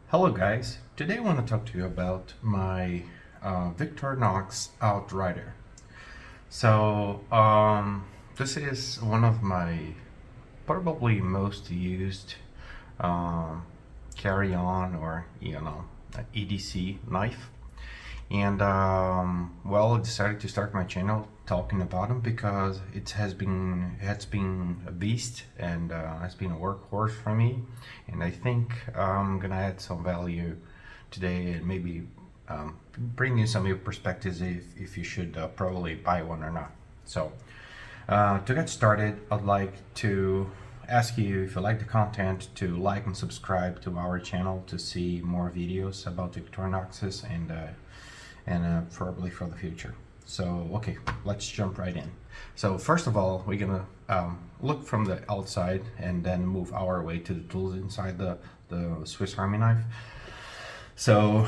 Hello guys, today I want to talk to you about my Victorinox Outrider. This is one of my probably most used um, carry-on or EDC knife. And I decided to start my channel talking about them because it's been a beast and it's been a workhorse for me. And I think I'm gonna add some value today and maybe bring you some new perspectives if you should probably buy one or not. To get started, I'd like to ask you, if you like the content, to like and subscribe to our channel to see more videos about Victorinoxes and probably for the future. So okay, let's jump right in. So first of all, we're gonna look from the outside and then move our way to the tools inside the Swiss Army knife. So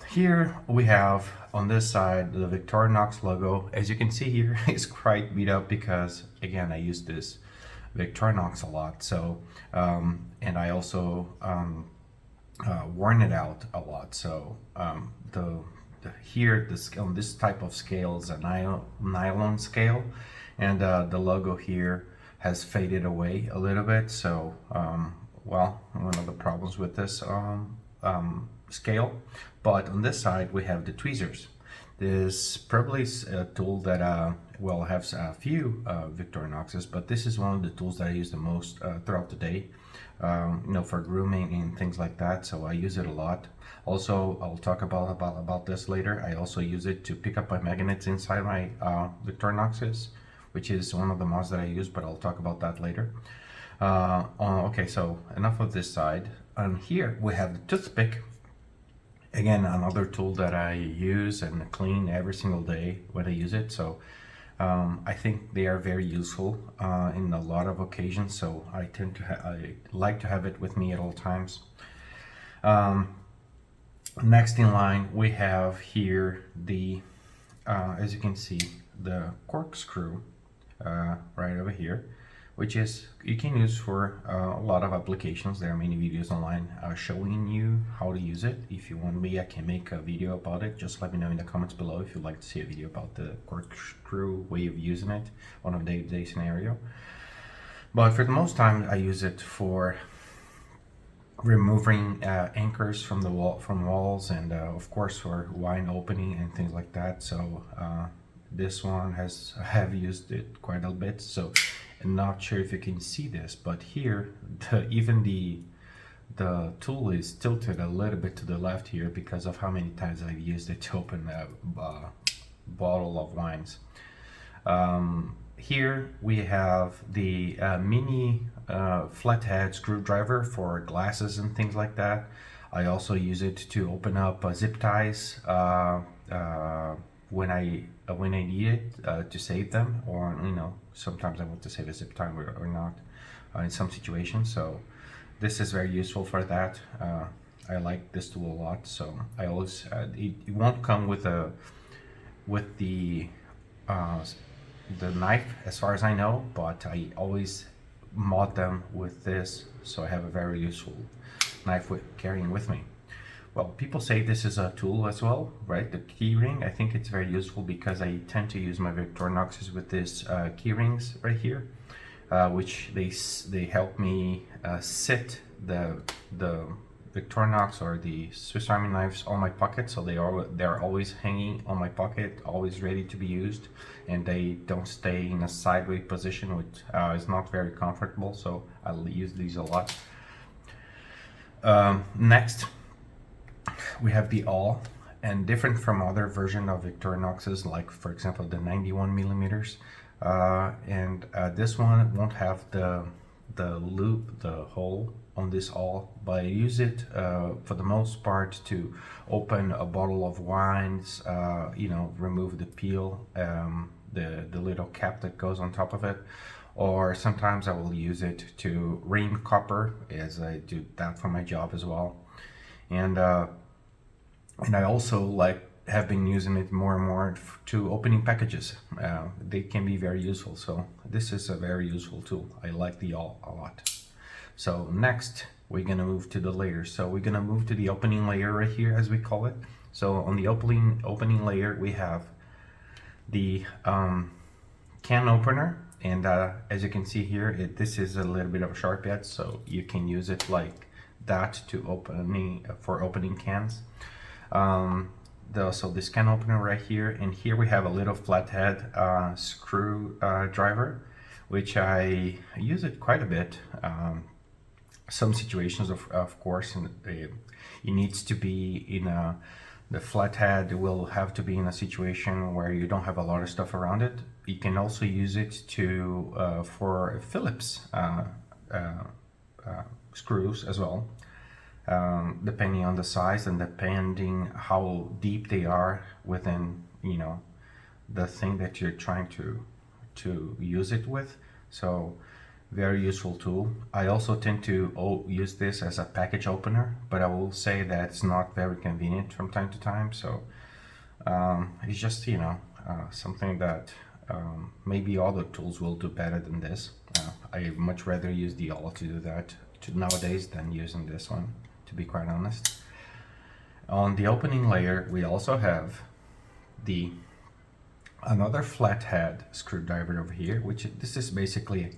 here we have on this side the Victorinox logo. As you can see here, it's quite beat up because again I use this Victorinox a lot. So and I also worn it out a lot. So here on this type of scale is a nylon scale, and the logo here has faded away a little bit. So well, one of the problems with this scale. But on this side we have the tweezers. This probably is a tool that well, has a few Victorinoxes, but this is one of the tools that I use the most throughout the day, for grooming and things like that. So I use it a lot. Also, I'll talk about this later. I also use it to pick up my magnets inside my Victorinoxes, which is one of the mods that I use, but I'll talk about that later. Okay, so enough of this side. And here we have the toothpick. Again, another tool that I use and clean every single day when I use it. So I think they are very useful in a lot of occasions. So I like to have it with me at all times. Next in line, we have here the, as you can see, the corkscrew right over here, which is you can use for a lot of applications. There are many videos online showing you how to use it. If you want me, I can make a video about it. Just let me know in the comments below if you'd like to see a video about the corkscrew way of using it on a day-to-day scenario. But for the most time, I use it for removing anchors from the walls, and of course for wine opening and things like that. So this one I have used it quite a bit. So I'm not sure if you can see this, but here even the tool is tilted a little bit to the left here because of how many times I've used it to open a bottle of wines. Here we have the mini flathead screwdriver for glasses and things like that. I also use it to open up zip ties when I need it to save them, or sometimes I want to save a zip tie or not in some situations. So this is very useful for that. I like this tool a lot. So I always it won't come with the knife as far as I know, but I always mod them with this, so I have a very useful knife carrying with me. Well, people say this is a tool as well, right? The key ring, I think it's very useful because I tend to use my Victorinoxes with this key rings right here, which they help me sit the Victorinox or the Swiss Army knives on my pocket, so they're always hanging on my pocket, always ready to be used, and they don't stay in a sideways position, which is not very comfortable. So I'll use these a lot. Next, we have the awl, and different from other version of Victorinoxes, like for example the 91 millimeters, and this one won't have the loop, the hole on this awl, but I use it for the most part to open a bottle of wines, remove the peel, the little cap that goes on top of it, or sometimes I will use it to ream copper, as I do that for my job as well. And I also have been using it more and more to opening packages. They can be very useful. So this is a very useful tool. I like the awl a lot. So next we're gonna move to the layers. So we're gonna move to the opening layer right here, as we call it. So on the opening layer, we have the can opener, and as you can see here, this is a little bit of a sharp edge, so you can use it like that to opening cans. So this can opener right here, and here we have a little flathead screw driver, which I use it quite a bit. Some situations, of course, and it needs to be in the flathead will have to be in a situation where you don't have a lot of stuff around it. You can also use it to for Phillips screws as well, depending on the size and depending how deep they are within, you know, the thing that you're trying to use it with. So very useful tool. I also tend to use this as a package opener, but I will say that it's not very convenient from time to time. So it's just, you know, something that maybe other tools will do better than this. I much rather use the awl to do that nowadays than using this one, to be quite honest. On the opening layer, we also have another flathead screwdriver over here, which this is basically a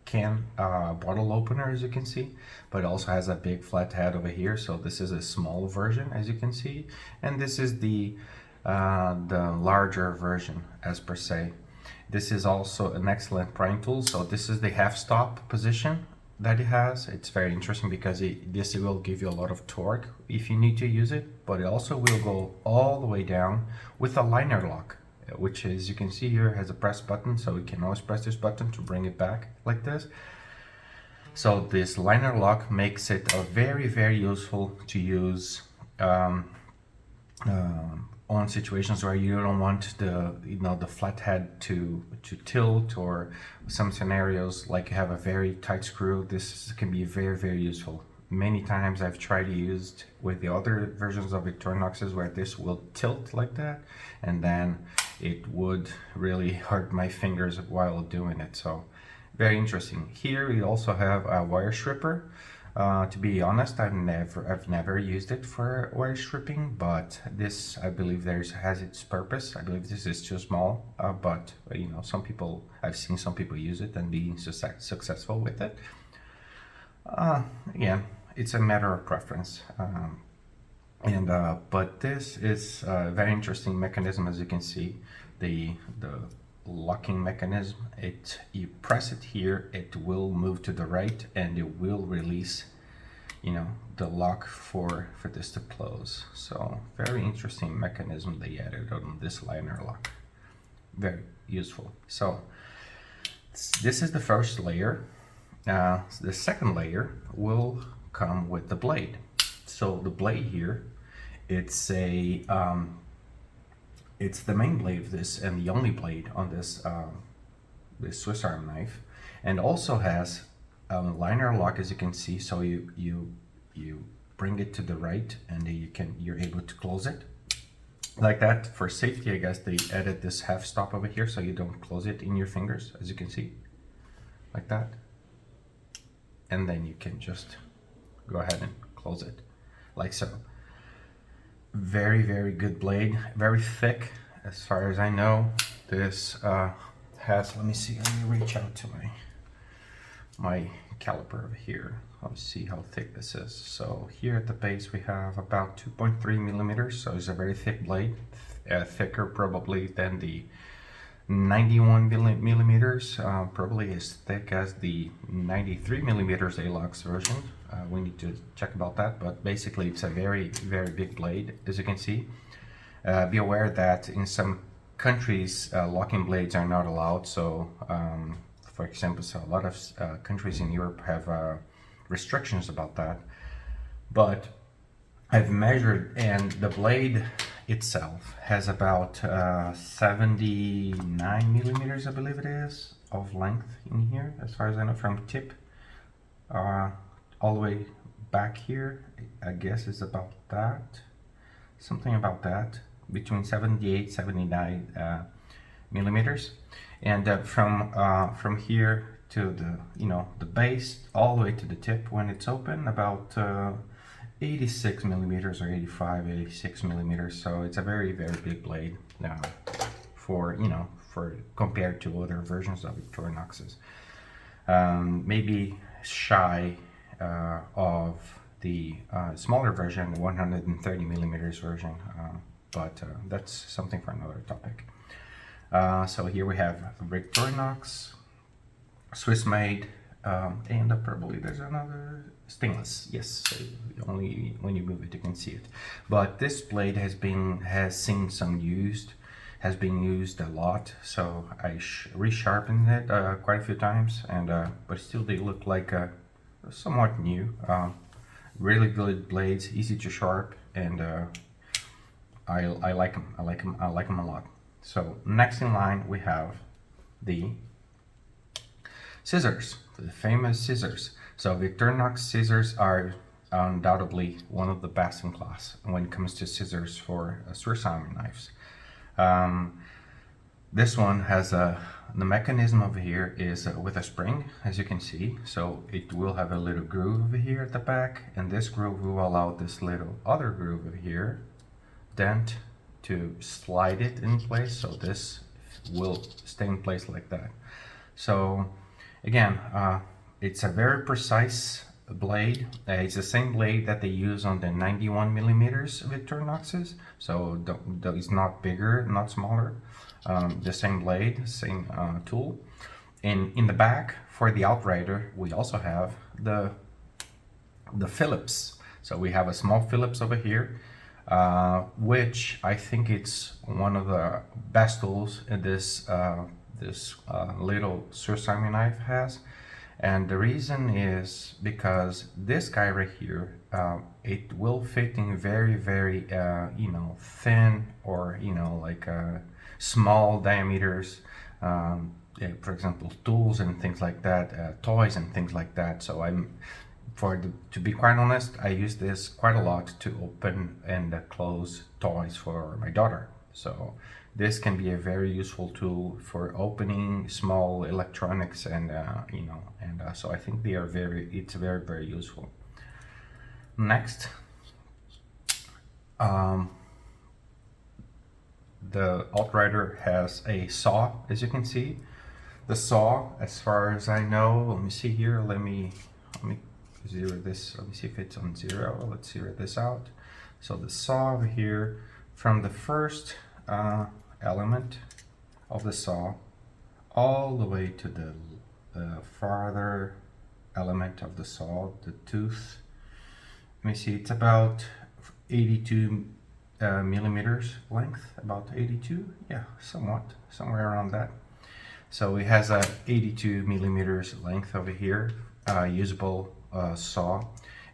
can bottle opener, as you can see, but it also has a big flat head over here. So this is a small version, as you can see, and this is the larger version, as per se. This is also an excellent prying tool. So this is the half stop position that it has. It's very interesting because this will give you a lot of torque if you need to use it, but it also will go all the way down with a liner lock, which, as you can see here, has a press button, so you can always press this button to bring it back like this. So this liner lock makes it very, very useful to use on situations where you don't want the flathead to tilt, or some scenarios like you have a very tight screw. This can be very, very useful. Many times I've tried to use with the other versions of Victorinoxes where this will tilt like that, and then it would really hurt my fingers while doing it. So very interesting. Here we also have a wire stripper. To be honest, I've never used it for wire stripping, but this, I believe, has its purpose. I believe this is too small, but you know, I've seen some people use it and being successful with it. Again, it's a matter of preference. But this is a very interesting mechanism. As you can see, the locking mechanism, you press it here, it will move to the right, and it will release, you know, the lock for this to close. So very interesting mechanism they added on this liner lock. Very useful. So this is the first layer. The second layer will come with the blade. So the blade here, it's the main blade of this and the only blade on this this Swiss Arm knife, and also has a liner lock, as you can see. So you bring it to the right, and you're able to close it like that. For safety, I guess they added this half stop over here so you don't close it in your fingers, as you can see, like that. And then you can just go ahead and close it like so. Very, very good blade, very thick as far as I know. This has, let me see, let me reach out to my caliper over here. Let's see how thick this is. So here at the base we have about 2.3 millimeters, so it's a very thick blade, thicker probably than the 91 millimeters, probably as thick as the 93 millimeters ALOX version. We need to check about that, but basically it's a very, very big blade, as you can see. Be aware that in some countries locking blades are not allowed. So for example, so a lot of countries in Europe have restrictions about that, but I've measured, and the blade itself has about 79 millimeters, I believe it is, of length in here, as far as I know, from tip all the way back here. I guess it's about that, something about that, between 78 79 millimeters. And from here to the, the base all the way to the tip when it's open, about 86 millimeters or 85, 86 millimeters. So it's a very, very big blade for, for compared to other versions of Victorinox's. Maybe shy of the smaller version, the 130 millimeters version, but that's something for another topic. So here we have Victorinox, Swiss made, and probably there's another stainless. Yes, so only when you move it you can see it. But this blade has been used a lot, so I resharpened it quite a few times, and but still they look like somewhat new. Really good blades, easy to sharp, and I like them. I like them a lot. So next in line we have the scissors, the famous scissors. So Victorinox scissors are undoubtedly one of the best in class when it comes to scissors for Swiss Army knives. This one has the mechanism over here is with a spring, as you can see. So it will have a little groove over here at the back, and this groove will allow this little other groove over here, dent, to slide it in place. So this will stay in place like that. So again, it's a very precise blade. It's the same blade that they use on the 91 millimeters Victorinoxes. So it's not bigger, not smaller. The same blade, same tool. And in the back for the Outrider, we also have the Phillips. So we have a small Phillips over here, which I think it's one of the best tools in this little Swiss Army knife has. And the reason is because this guy right here, it will fit in very, very thin, or like small diameters, for example tools and things like that, toys and things like that. So to be quite honest, I use this quite a lot to open and close toys for my daughter. So this can be a very useful tool for opening small electronics, and so I think it's very, very useful. Next, the Outrider has a saw, as you can see. The saw, as far as I know, let me see here, let me zero this, let me see if it's on 0. Let's zero this out. So the saw over here, from the first element of the saw all the way to the farther element of the saw, the tooth, let me see, it's about 82 millimeters length, about 82, yeah, somewhere around that. So it has a 82 millimeters length over here, usable saw,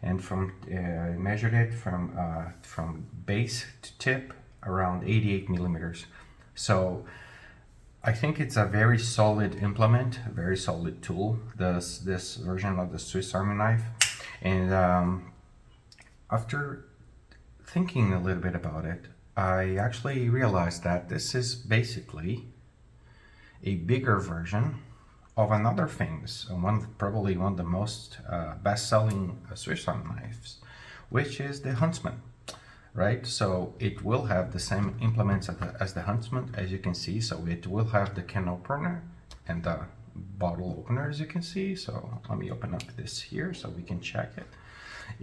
and I measured it from base to tip around 88 millimeters. So I think it's a very solid implement, a very solid tool, this version of the Swiss Army knife. And after thinking a little bit about it, I actually realized that this is basically a bigger version of another famous, probably one of the most best-selling Swiss Army knives, which is the Huntsman, right? So it will have the same implements as the Huntsman, as you can see. So it will have the can opener and the bottle opener, as you can see. So let me open up this here so we can check it.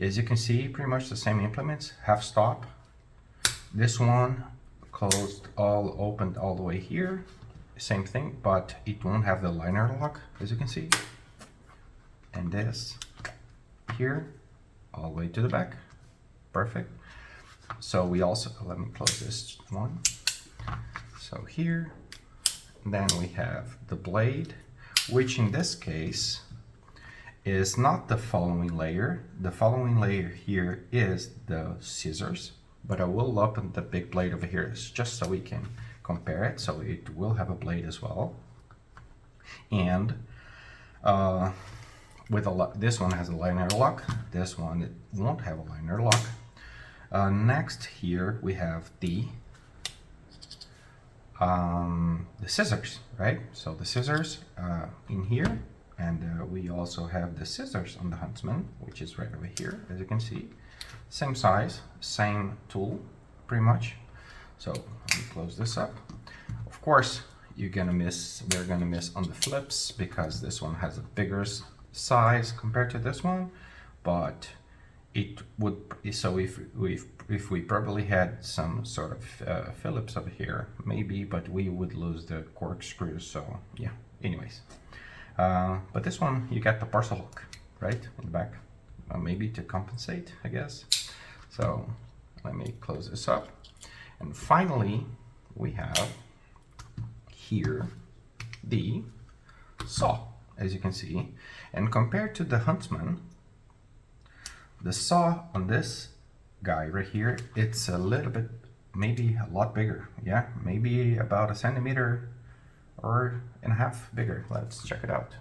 As you can see, pretty much the same implements, half stop. This one closed, opened all the way here. Same thing, but it won't have the liner lock, as you can see. And this here, all the way to the back. Perfect. So we also, let me close this one. So here, then we have the blade, which in this case is not the following layer. The following layer here is the scissors, but I will open the big blade over here just so we can compare it. So it will have a blade as well, and this one has a liner lock. This one, it won't have a liner lock. Next here we have the scissors, right? So the scissors in here, And we also have the scissors on the Huntsman, which is right over here, as you can see. Same size, same tool, pretty much. So let me close this up. Of course, we're gonna miss on the flips because this one has a bigger size compared to this one, but it would, so if we probably had some sort of Phillips over here, maybe, but we would lose the corkscrews, so yeah, anyways. But this one, you get the parcel hook, right, in the back, maybe to compensate, I guess. So let me close this up. And finally, we have here the saw, as you can see. And compared to the Huntsman, the saw on this guy right here, it's a little bit, maybe a lot bigger. Yeah, maybe about 1.5 centimeters or and a half bigger. Let's check it out.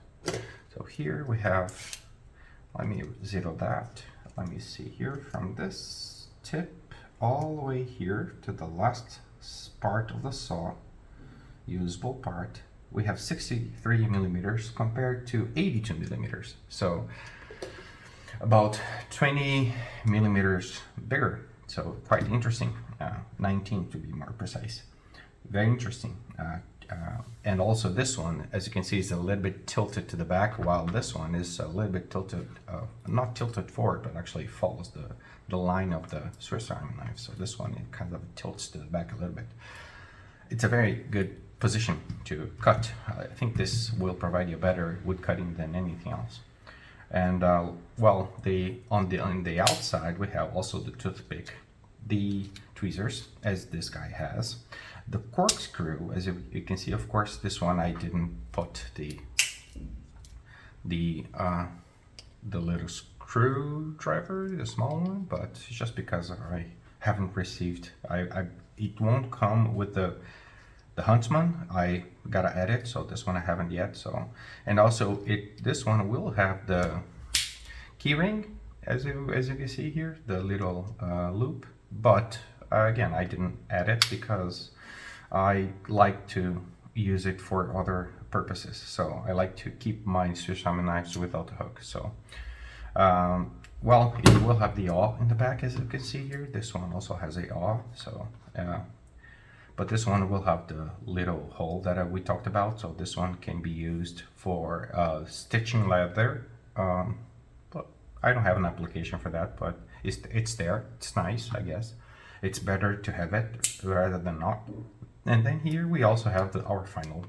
So here we have, let me zero that. Let me see here, from this tip all the way here to the last part of the saw, usable part, we have 63 millimeters compared to 82 millimeters. So about 20 millimeters bigger. So quite interesting. 19 to be more precise. Very interesting. And also this one, as you can see, is a little bit tilted to the back, while this one is a little bit tilted, not tilted forward, but actually follows the line of the Swiss Army knife. So this one, it kind of tilts to the back a little bit. It's a very good position to cut. I think this will provide you better wood cutting than anything else. And well, on the outside, we have also the toothpick, the tweezers, as this guy has. The corkscrew, as you can see, of course, this one I didn't put the little screwdriver, the small one, but it's just because I haven't received. It won't come with the Huntsman. I gotta add it, so this one I haven't yet. So, and also this one will have the key ring, as you can see here, the little loop. But again, I didn't add it because I like to use it for other purposes. So I like to keep my Swiss Army knives without a hook. So, well, it will have the awl in the back, as you can see here. This one also has a awl. So, but this one will have the little hole that we talked about. So this one can be used for stitching leather. But I don't have an application for that, but it's there. It's nice, I guess. It's better to have it rather than not. And then here we also have our final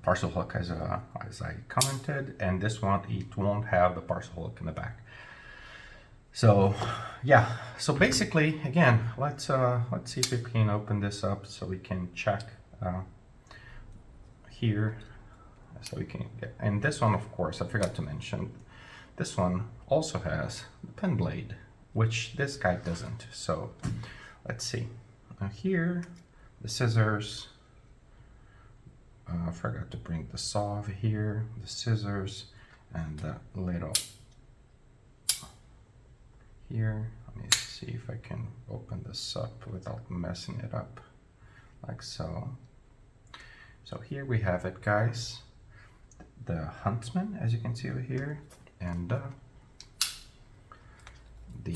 parcel hook, as I commented. And this one, it won't have the parcel hook in the back. So yeah, so basically, again, let's see if we can open this up so we can check here, so we can get. And this one, of course, I forgot to mention, this one also has the pen blade, which this guy doesn't. So let's see. Here, the scissors. I forgot to bring the saw over here, the scissors, and the little here. Let me see if I can open this up without messing it up, like so. So here we have it, guys. The Huntsman, as you can see over here, and the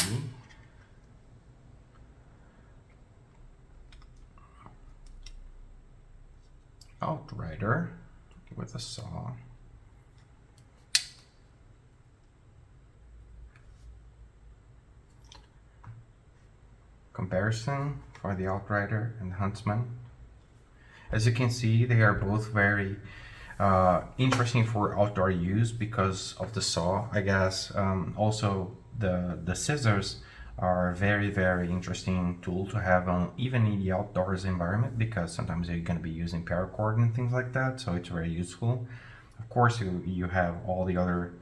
Outrider with a saw. Comparison for the Outrider and the Huntsman. As you can see, they are both very interesting for outdoor use because of the saw, I guess. Also, the scissors are very, very interesting tool to have on even in the outdoors environment, because sometimes you're going to be using paracord and things like that, so it's very useful. Of course, you have all the other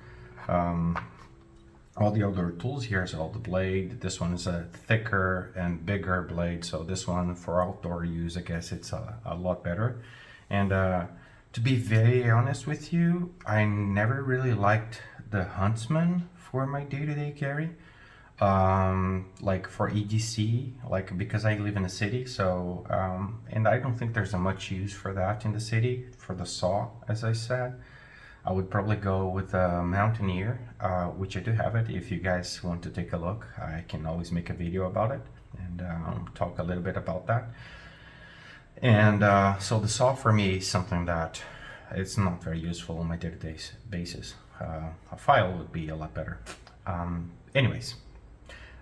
tools here. So the blade, this one is a thicker and bigger blade, so this one for outdoor use, I guess it's a lot better. And to be very honest with you, I never really liked the Huntsman for my day-to-day carry. Like for EDC, like because I live in a city, so and I don't think there's a much use for that in the city for the saw, as I said. I would probably go with a Mountaineer, which I do have it. If you guys want to take a look, I can always make a video about it and talk a little bit about that. And so the saw for me is something that it's not very useful on my day-to-day basis. A file would be a lot better. Anyways,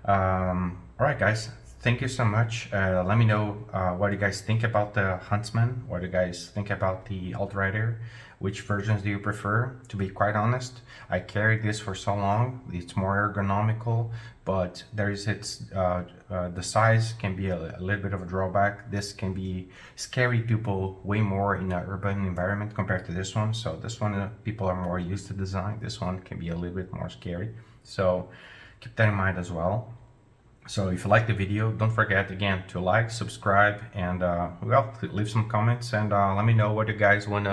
all right, guys. Thank you so much. Let me know what you guys think about the Huntsman. What do you guys think about the Outrider? Which versions do you prefer? To be quite honest, I carried this for so long. It's more ergonomical, but the size can be a little bit of a drawback. This can be scary people way more in an urban environment compared to this one. So this one, people are more used to design. This one can be a little bit more scary. So keep that in mind as well. So if you like the video, don't forget again to like, subscribe, and well, leave some comments and let me know what you guys want to